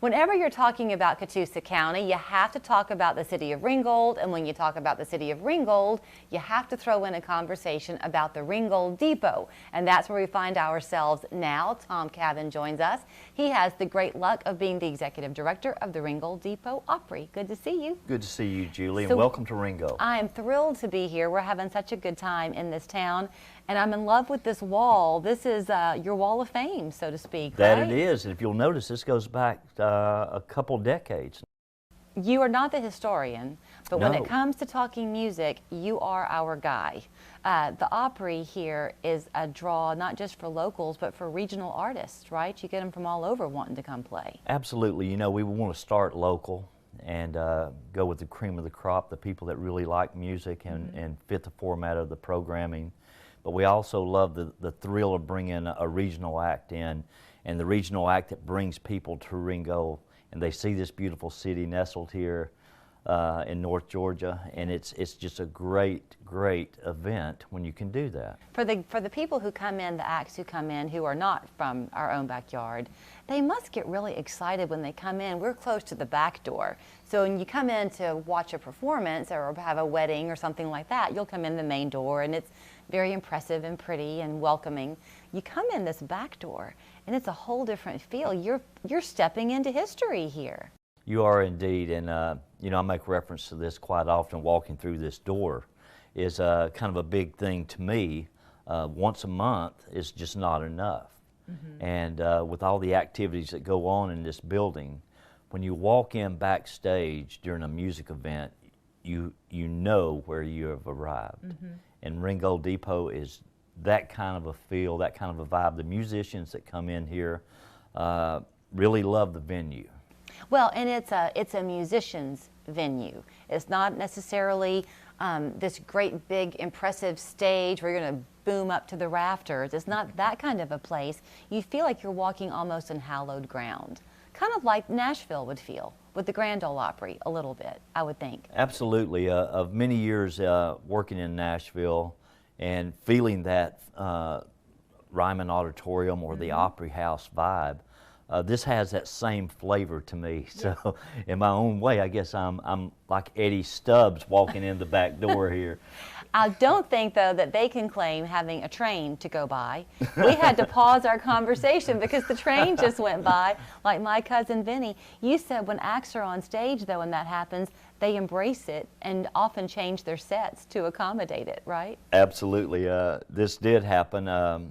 Whenever you're talking about Catoosa County, you have to talk about the city of Ringgold, and when you talk about the city of Ringgold, you have to throw in a conversation about the Ringgold Depot, and that's where we find ourselves now. Thom Cavin joins us. He has the great luck of being the executive director of the Ringgold Depot Opry. Good to see you. Good to see you, Julie, and welcome to Ringgold. I am thrilled to be here. We're having such a good time in this town, and I'm in love with this wall. This is your wall of fame, so to speak, That right? it is, and if you'll notice, this goes back a couple decades. You are not the historian, but when No. it comes to talking music, you are our guy. The Opry here is a draw not just for locals, but for regional artists, right? You get them from all over wanting to come play. Absolutely. You know, we want to start local and go with the cream of the crop, the people that really like music and fit the format of the programming. But we also love the thrill of bringing a regional act in, and the regional act that brings people to Ringgold, and they see this beautiful city nestled here in North Georgia, and it's just a great event when you can do that. For the people who come in, the acts who come in who are not from our own backyard, they must get really excited when they come in. We're close to the back door, so when you come in to watch a performance or have a wedding or something like that, you'll come in the main door, and it's very impressive and pretty and welcoming. You come in this back door, and it's a whole different feel. You're stepping into history here. You are indeed, and you know, I make reference to this quite often. Walking through this door is kind of a big thing to me. Once a month is just not enough. And with all the activities that go on in this building, when you walk in backstage during a music event, you know where you have arrived. And Ringgold Depot is that kind of a feel, that kind of a vibe. The musicians that come in here really love the venue. Well, and it's a musician's venue. It's not necessarily this great, big, impressive stage where you're going to boom up to the rafters. It's not that kind of a place. You feel like you're walking almost on hallowed ground, kind of like Nashville would feel with the Grand Ole Opry a little bit, I would think. Absolutely. Of many years working in Nashville and feeling that Ryman Auditorium or the Opry House vibe, this has that same flavor to me. So in my own way, I guess I'm like Eddie Stubbs walking in the back door here. I don't think, though, that they can claim having a train to go by. We had to pause our conversation because the train just went by, like my cousin Vinny. You said when acts are on stage, though, when that happens, they embrace it and often change their sets to accommodate it, right? Absolutely. This did happen. A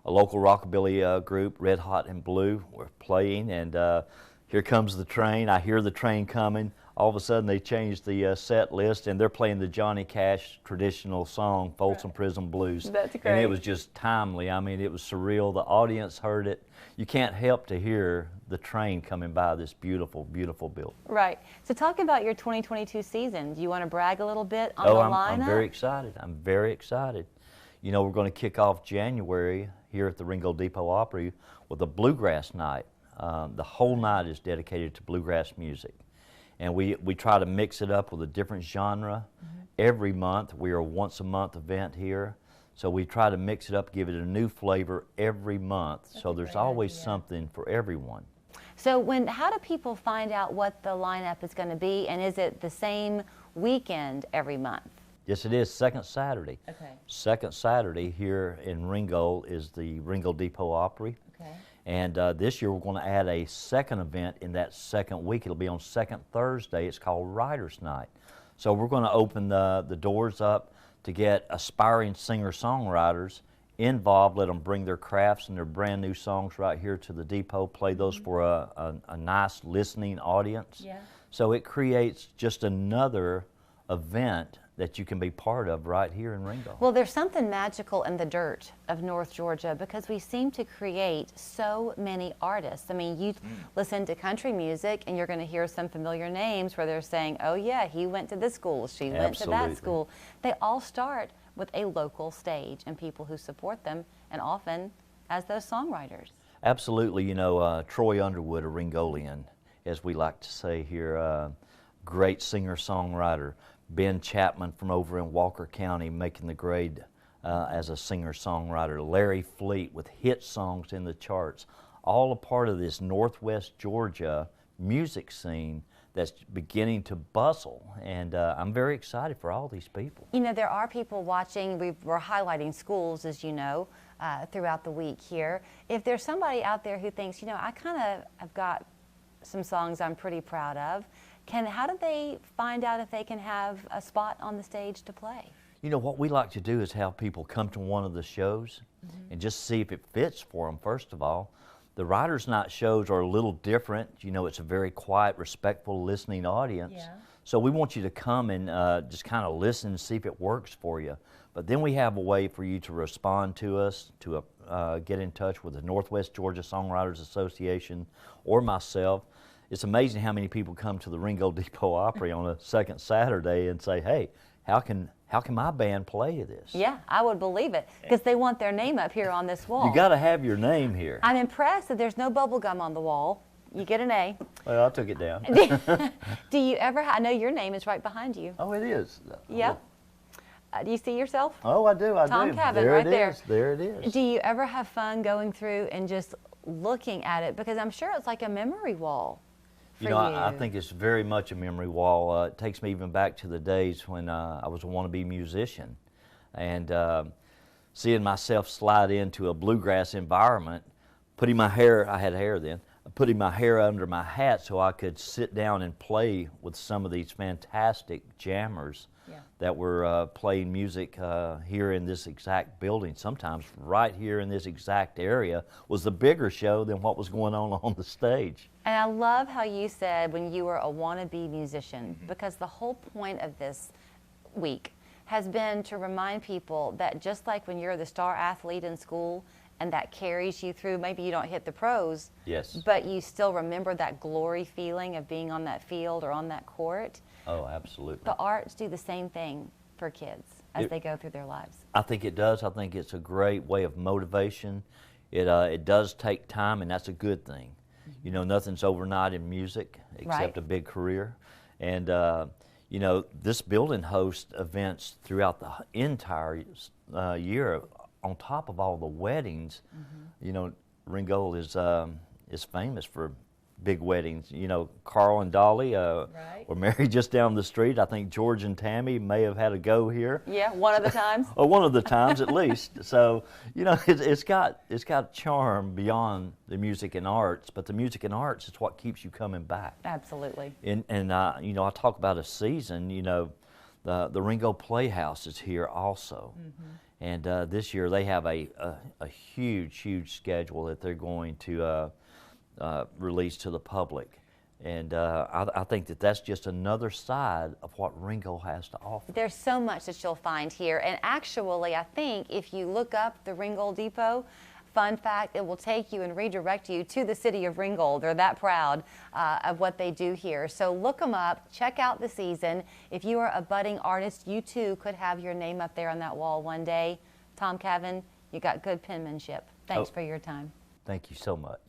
local rockabilly group, Red Hot and Blue, were playing, and here comes the train. I hear the train coming. All of a sudden, they changed the set list, and they're playing the Johnny Cash traditional song, Folsom Prison Blues. That's great. And it was just timely. I mean, it was surreal. The audience heard it. You can't help to hear the train coming by this beautiful, beautiful building. Right. So talk about your 2022 season. Do you want to brag a little bit on the lineup? I'm very excited. I'm very excited. You know, we're going to kick off January here at the Ringgold Depot Opry with a bluegrass night. The whole night is dedicated to bluegrass music. And we try to mix it up with a different genre. Every month. We are a once a month event here. So we try to mix it up, give it a new flavor every month. So there's always something for everyone. So how do people find out what the lineup is going to be, and is it the same weekend every month? Yes, it is. Second Saturday. Okay. Second Saturday here in Ringgold is the Ringgold Depot Opry. Okay. And this year we're going to add a second event in that second week. It'll be on second Thursday. It's called Writers Night. So we're going to open the doors up to get aspiring singer-songwriters involved, let them bring their crafts and their brand new songs right here to the depot, play those for a nice listening audience. Yeah. So it creates just another event that you can be part of right here in Ringgold. Well, there's something magical in the dirt of North Georgia because we seem to create so many artists. I mean, you listen to country music and you're going to hear some familiar names where they're saying, oh yeah, he went to this school, she went to that school. They all start with a local stage and people who support them, and often as those songwriters. Absolutely. You know, Troy Underwood, a Ringgoldien, as we like to say here, great singer-songwriter. Ben Chapman from over in Walker County making the grade as a singer-songwriter. Larry Fleet with hit songs in the charts. All a part of this Northwest Georgia music scene that's beginning to bustle, and I'm very excited for all these people. You know, there are people watching. We're highlighting schools, as you know, throughout the week here. If there's somebody out there who thinks, you know, I kind of have got some songs I'm pretty proud of, how do they find out if they can have a spot on the stage to play? You know, what we like to do is have people come to one of the shows and just see if it fits for them, first of all. The Writers' Night shows are a little different. You know, it's a very quiet, respectful, listening audience. Yeah. So we want you to come and just kind of listen and see if it works for you. But then we have a way for you to respond to us, to get in touch with the Northwest Georgia Songwriters Association or myself. It's amazing how many people come to the Ringgold Depot Opry on a second Saturday and say, hey, how can my band play this? Yeah, I would believe it, because they want their name up here on this wall. You got to have your name here. I'm impressed that there's no bubble gum on the wall. You get an A. Well, I took it down. Do you ever, I know your name is right behind you. Oh, it is. Yeah. Do you see yourself? Oh, I do, I do. Thom Cavin, there right it there. is. There it is. Do you ever have fun going through and just looking at it? Because I'm sure it's like a memory wall. You know, I think it's very much a memory wall. It takes me even back to the days when I was a wannabe musician. And seeing myself slide into a bluegrass environment, putting my hair, I had hair then, putting my hair under my hat so I could sit down and play with some of these fantastic jammers that were playing music here in this exact building. Sometimes right here in this exact area was the bigger show than what was going on the stage. And I love how you said when you were a wannabe musician, because the whole point of this week has been to remind people that just like when you're the star athlete in school and that carries you through, maybe you don't hit the pros, yes, but you still remember that glory feeling of being on that field or on that court. Oh, absolutely. The arts do the same thing for kids as they go through their lives. I think it does. I think it's a great way of motivation. It does take time, and that's a good thing. You know, nothing's overnight in music except a big career. And, you know, this building hosts events throughout the entire year on top of all the weddings. You know, Ringgold is famous for big weddings. You know, Carl and Dolly were married just down the street. I think George and Tammy may have had a go here. Yeah, one of the times. Or one of the times at least. So, you know, it's got charm beyond the music and arts, but the music and arts is what keeps you coming back. Absolutely. And you know, I talk about a season. You know, the Ringgold Playhouse is here also. And this year they have a huge schedule that they're going to release to the public. And I think that's just another side of what Ringgold has to offer. There's so much that you'll find here. And actually, I think if you look up the Ringgold Depot, fun fact, it will take you and redirect you to the city of Ringgold. They're that proud of what they do here. So look them up, check out the season. If you are a budding artist, you too could have your name up there on that wall one day. Thom Cavin, you got good penmanship. Thanks for your time. Thank you so much.